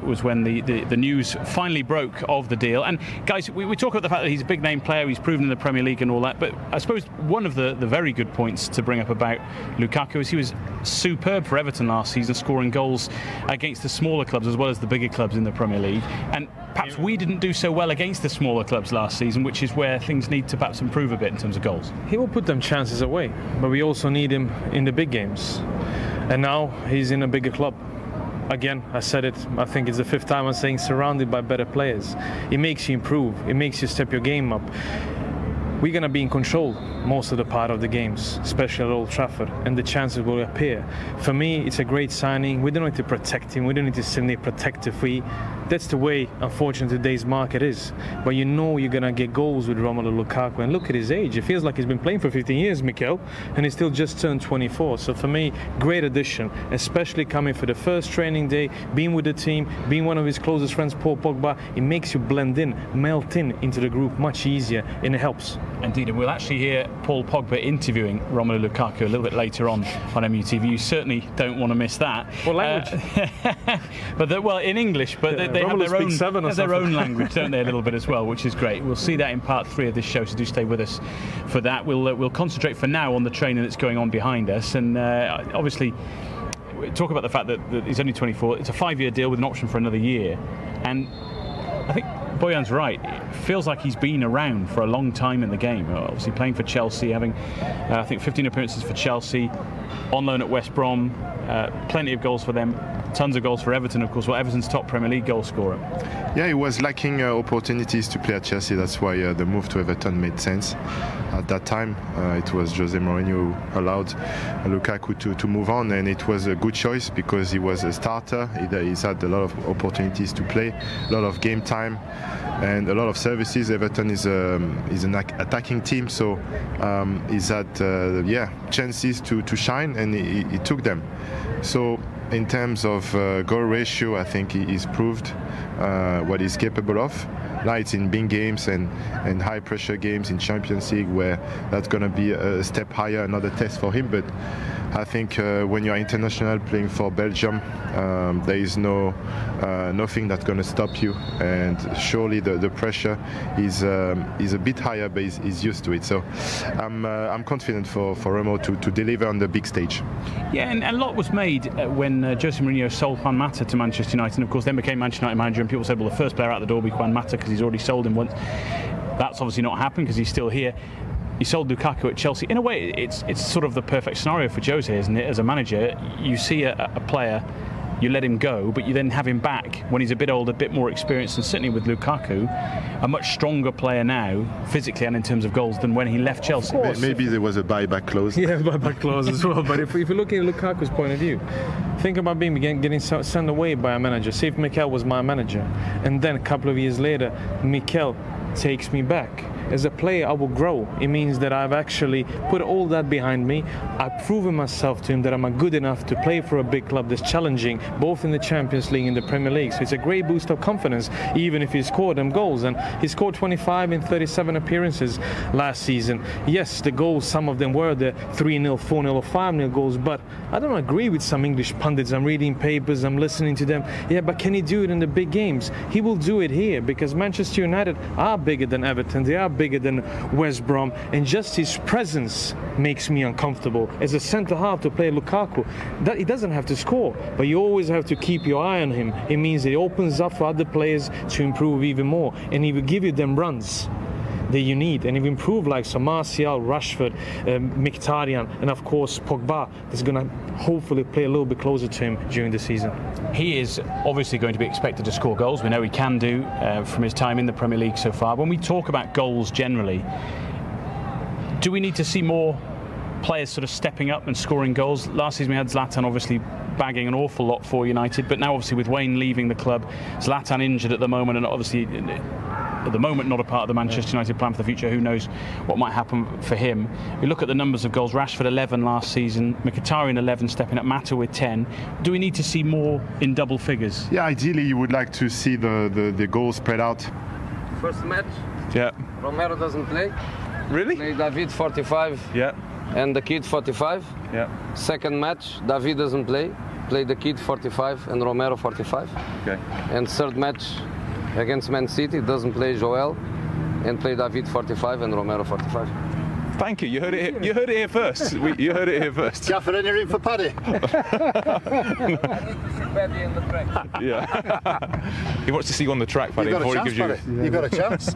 was when the news finally broke of the deal. And guys, we talk about the fact that he's a big name player, he's proven in the Premier League and all that, but I suppose one of the very good points to bring up about Lukaku is he was superb for Everton last season, scoring goals against the smaller clubs as well as the bigger clubs in the Premier League. And perhaps we didn't do so well against the smaller clubs last season, which is where things need to perhaps improve a bit in terms of goals. He will put them chances away, but we also need him in the big games. And now he's in a bigger club. Again, I said it, I think it's the fifth time I'm saying, surrounded by better players. It makes you improve, it makes you step your game up. We're going to be in control most of the part of the games, especially at Old Trafford, and the chances will appear. For me, it's a great signing. We don't need to protect him. We don't need to send a protective fee. That's the way, unfortunately, today's market is. But you know you're going to get goals with Romelu Lukaku. And look at his age. It feels like he's been playing for 15 years, Mikel, and he's still just turned 24. So for me, great addition, especially coming for the first training day, being with the team, being one of his closest friends, Paul Pogba. It makes you blend in, melt in into the group much easier, and it helps. Indeed, and we'll actually hear Paul Pogba interviewing Romelu Lukaku a little bit later on MUTV. You certainly don't want to miss that. What language? But well, in English, but they have their own language, don't they, a little bit as well, which is great. We'll see that in part 3 of this show, so do stay with us for that. We'll concentrate for now on the training that's going on behind us, and obviously talk about the fact that he's only 24. It's a 5-year deal with an option for another year, and I think Bojan's right. It feels like he's been around for a long time in the game. Obviously playing for Chelsea, having I think 15 appearances for Chelsea, on loan at West Brom, plenty of goals for them, tons of goals for Everton, of course. Well, Everton's top Premier League goal scorer. Yeah, he was lacking opportunities to play at Chelsea. That's why the move to Everton made sense. At that time, it was Jose Mourinho who allowed Lukaku to move on, and it was a good choice because he was a starter. He's had a lot of opportunities to play, a lot of game time, and a lot of services. Everton is an attacking team, so he's had chances to shine, and he took them. So in terms of goal ratio, I think he's proved what he's capable of. Now it's in big games and high pressure games in Champions League where that's going to be a step higher, another test for him. But I think when you're international playing for Belgium, there is nothing that's going to stop you, and surely the pressure is a bit higher, but he's used to it. So I'm confident for Remo to deliver on the big stage. Yeah, and a lot was made when Jose Mourinho sold Juan Mata to Manchester United, and of course then became Manchester United manager, and people said, well, the first player out the door will be Juan Mata because he's already sold him once. That's obviously not happened because he's still here. He sold Lukaku at Chelsea. In a way, it's sort of the perfect scenario for Jose, isn't it? As a manager, you see a player, you let him go, but you then have him back when he's a bit older, a bit more experienced, and certainly with Lukaku, a much stronger player now, physically and in terms of goals, than when he left Chelsea. Maybe there was a buyback clause. Yeah, buyback clause as well. But if you're looking at Lukaku's point of view, think about being getting sent away by a manager. See if Mikel was my manager, and then a couple of years later, Mikel takes me back. As a player, I will grow. It means that I've actually put all that behind me. I've proven myself to him that I'm good enough to play for a big club that's challenging, both in the Champions League and the Premier League. So it's a great boost of confidence, even if he scored them goals. And he scored 25 in 37 appearances last season. Yes, the goals, some of them were the 3-0, 4-0 or 5-0 goals, but I don't agree with some English pundits. I'm reading papers, I'm listening to them. Yeah, but can he do it in the big games? He will do it here because Manchester United are bigger than Everton. They are bigger than West Brom, and just his presence makes me uncomfortable. As a centre-half to play Lukaku, that he doesn't have to score, but you always have to keep your eye on him. It means that it opens up for other players to improve even more, and he will give you them runs that you need, and if you improve like Martial, Rashford, Mkhitaryan, and of course Pogba, is going to hopefully play a little bit closer to him during the season. He is obviously going to be expected to score goals. We know he can do from his time in the Premier League so far. When we talk about goals generally, do we need to see more players sort of stepping up and scoring goals? Last season we had Zlatan obviously bagging an awful lot for United, but now obviously with Wayne leaving the club, Zlatan injured at the moment, and obviously at the moment not a part of the Manchester United plan for the future. Who knows what might happen for him. We look at the numbers of goals. Rashford 11 last season, Mkhitaryan 11, stepping up, Mata with 10. Do we need to see more in double figures? Yeah, ideally you would like to see the goals spread out. First match, yeah, Romero doesn't play. Really? Play David 45. Yeah. And the kid 45. Yeah. Second match, David doesn't play. play the kid 45 and Romero 45. Okay. And third match against Man City, doesn't play Joel and play David 45 and Romero 45. Thank you. You heard it. You heard it here first. You heard it here first. Gaffer, any room for Paddy? I need to see Paddy in the track. Yeah. He wants to see you on the track, Paddy. You've got a chance, Paddy. You've got a chance.